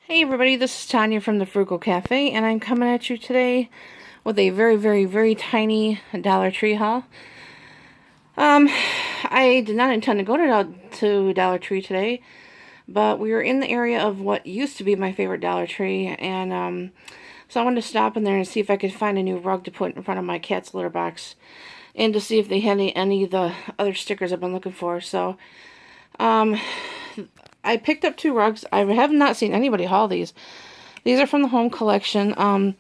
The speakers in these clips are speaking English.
Hey everybody, this is Tanya from the Frugal Cafe, and I'm coming at you today with a very tiny Dollar Tree haul. I did not intend to go to Dollar Tree today, but we were in the area of what used to be my favorite Dollar Tree, and so I wanted to stop in there and see if I could find a new rug to put in front of my cat's litter box, and to see if they had any of the other stickers I've been looking for. So, I picked up 2 rugs. I have not seen anybody haul these. These are from the home collection.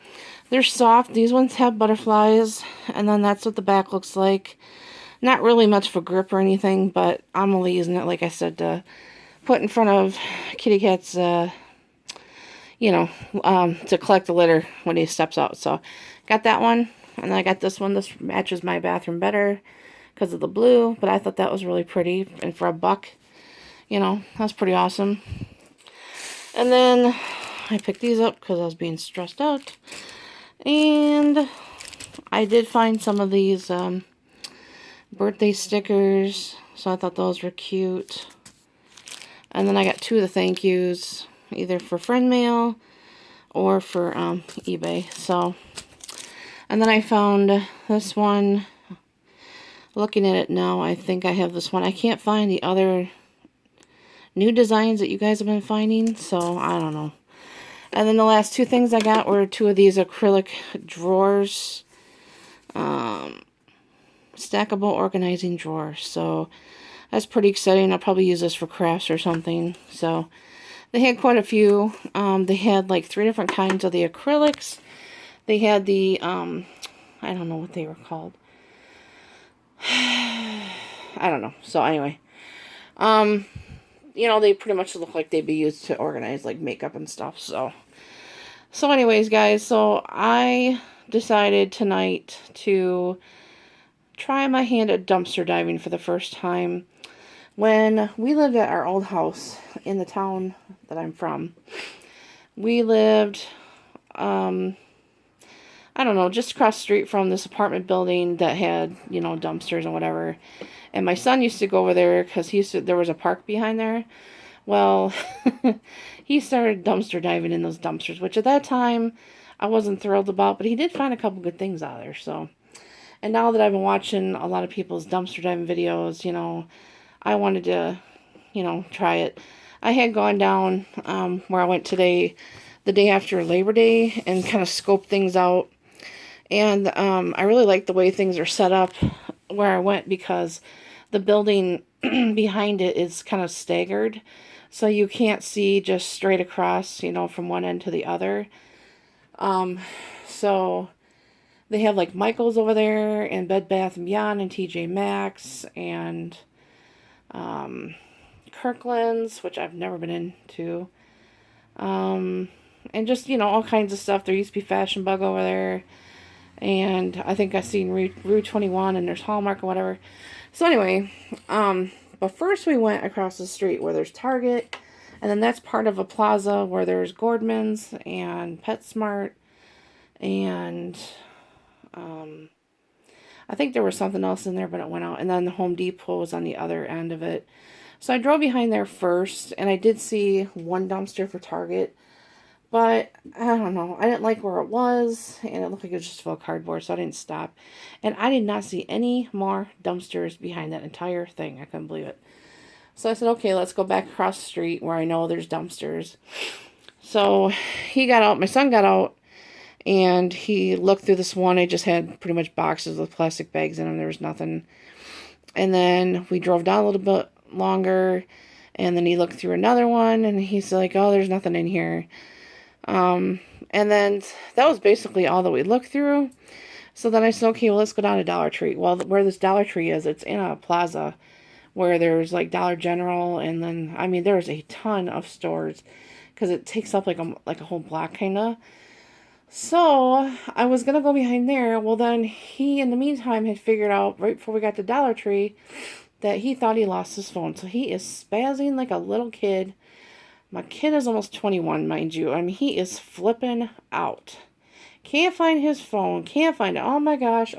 They're soft. These ones have butterflies, and then that's what the back looks like. Not really much for grip or anything, but I'm only using it, like I said, to put in front of kitty cat's, to collect the litter when he steps out. So, got that one, and then I got this one. This matches my bathroom better because of the blue, but I thought that was really pretty, and for $1, that's pretty awesome. And then I picked these up because I was being stressed out. And I did find some of these birthday stickers, so I thought those were cute. And then I got 2 of the thank yous, either for friend mail or for eBay. So, and then I found this one. Looking at it now, I think I have this one. I can't find the other new designs that you guys have been finding, so I don't know. And then the last 2 things I got were 2 of these acrylic drawers, stackable organizing drawers. So that's pretty exciting. I'll probably use this for crafts or something. So they had quite a few. They had like 3 different kinds of the acrylics. They had the I don't know what they were called. I don't know. So anyway, they pretty much look like they'd be used to organize like makeup and stuff. So anyways, guys, so I decided tonight to try my hand at dumpster diving for the first time. When we lived at our old house in the town that I'm from, we lived, I don't know, just across the street from this apartment building that had, dumpsters and whatever. And my son used to go over there because there was a park behind there. Well, he started dumpster diving in those dumpsters, which at that time I wasn't thrilled about, but he did find a couple good things out there. So, and now that I've been watching a lot of people's dumpster diving videos, I wanted to, try it. I had gone down where I went today, the day after Labor Day, and kind of scoped things out. And I really like the way things are set up where I went, because the building behind it is kind of staggered. So you can't see just straight across, from one end to the other. So they have like Michael's over there, and Bed Bath & Beyond, and TJ Maxx, and Kirkland's, which I've never been into. And just, all kinds of stuff. There used to be Fashion Bug over there. And I think I've seen Rue 21, and there's Hallmark or whatever. So anyway, but first we went across the street where there's Target, and then that's part of a plaza where there's Gordman's and PetSmart, and I think there was something else in there, but it went out. And then the Home Depot was on the other end of it. So I drove behind there first, and I did see one dumpster for Target. But, I don't know, I didn't like where it was, and it looked like it was just full of cardboard, so I didn't stop. And I did not see any more dumpsters behind that entire thing. I couldn't believe it. So I said, okay, let's go back across the street where I know there's dumpsters. So he got out, my son got out, and he looked through this one. I just had pretty much boxes with plastic bags in them. There was nothing. And then we drove down a little bit longer, and then he looked through another one, and he's like, oh, there's nothing in here. And then that was basically all that we looked through. So then I said, okay, well, let's go down to Dollar Tree. Well, where this Dollar Tree is, it's in a plaza where there's like Dollar General, and then, I mean, there's a ton of stores because it takes up like a whole block kind of. So I was going to go behind there. Well, then he, in the meantime, had figured out right before we got to Dollar Tree that he thought he lost his phone. So he is spazzing like a little kid. My kid is almost 21, mind you. I mean, he is flipping out. Can't find his phone. Can't find it. Oh my gosh,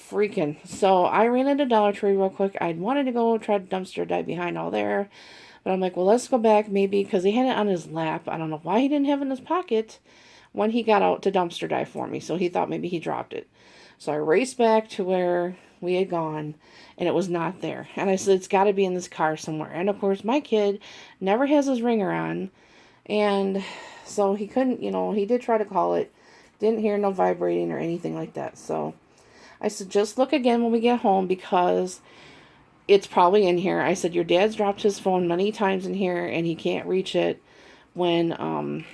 freaking. So I ran into Dollar Tree real quick. I wanted to go try to dumpster dive behind all there. But I'm like, well, let's go back maybe because he had it on his lap. I don't know why he didn't have it in his pocket when he got out to dumpster dive for me. So he thought maybe he dropped it. So I raced back to where we had gone and it was not there. And I said, it's got to be in this car somewhere. And of course, my kid never has his ringer on. And so he couldn't, he did try to call it. Didn't hear no vibrating or anything like that. So I said, just look again when we get home because it's probably in here. I said, your dad's dropped his phone many times in here and he can't reach it when, when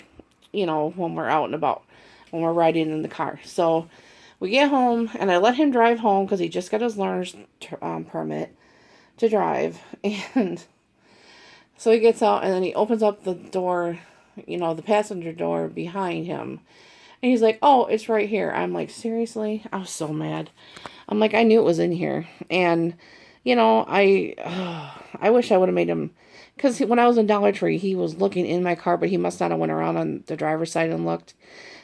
we're out and about, when we're riding in the car. So we get home and I let him drive home because he just got his learner's permit to drive. And so he gets out and then he opens up the door, the passenger door behind him. And he's like, oh, it's right here. I'm like, seriously? I was so mad. I'm like, I knew it was in here. And, I wish I would have made him, because when I was in Dollar Tree, he was looking in my car, but he must not have went around on the driver's side and looked.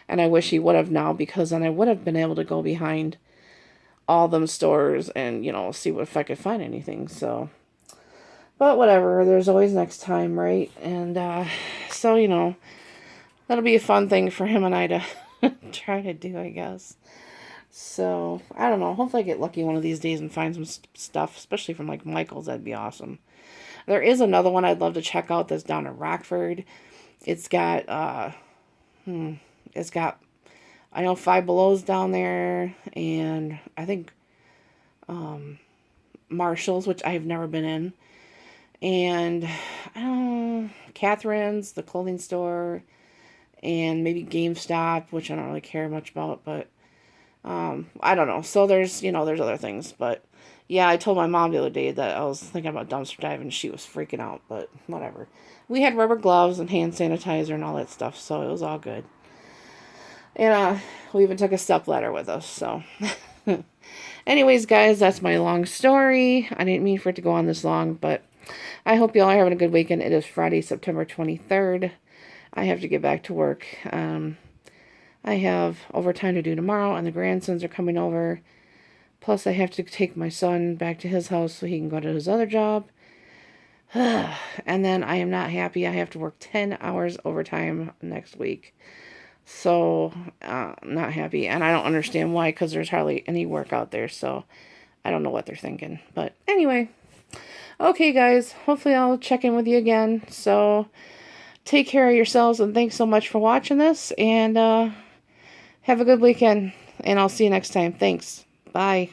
And I wish he would have now, because then I would have been able to go behind all them stores and, see if I could find anything. So, but whatever, there's always next time, right? And so, that'll be a fun thing for him and I to try to do, I guess. So, I don't know. Hopefully I get lucky one of these days and find some stuff, especially from like Michael's. That'd be awesome. There is another one I'd love to check out that's down in Rockford. It's got, I know Five Below's down there, and I think Marshall's, which I've never been in, and Catherine's, the clothing store, and maybe GameStop, which I don't really care much about, but I don't know. So there's other things, but yeah, I told my mom the other day that I was thinking about dumpster diving. She was freaking out, but whatever. We had rubber gloves and hand sanitizer and all that stuff, so it was all good. And we even took a stepladder with us, so. Anyways, guys, that's my long story. I didn't mean for it to go on this long, but I hope you all are having a good weekend. It is Friday, September 23rd. I have to get back to work. I have overtime to do tomorrow, and the grandsons are coming over. Plus, I have to take my son back to his house so he can go to his other job. And then I am not happy. I have to work 10 hours overtime next week. So, not happy. And I don't understand why, because there's hardly any work out there. So, I don't know what they're thinking. But anyway. Okay, guys. Hopefully I'll check in with you again. So, take care of yourselves, and thanks so much for watching this. And have a good weekend. And I'll see you next time. Thanks. Bye.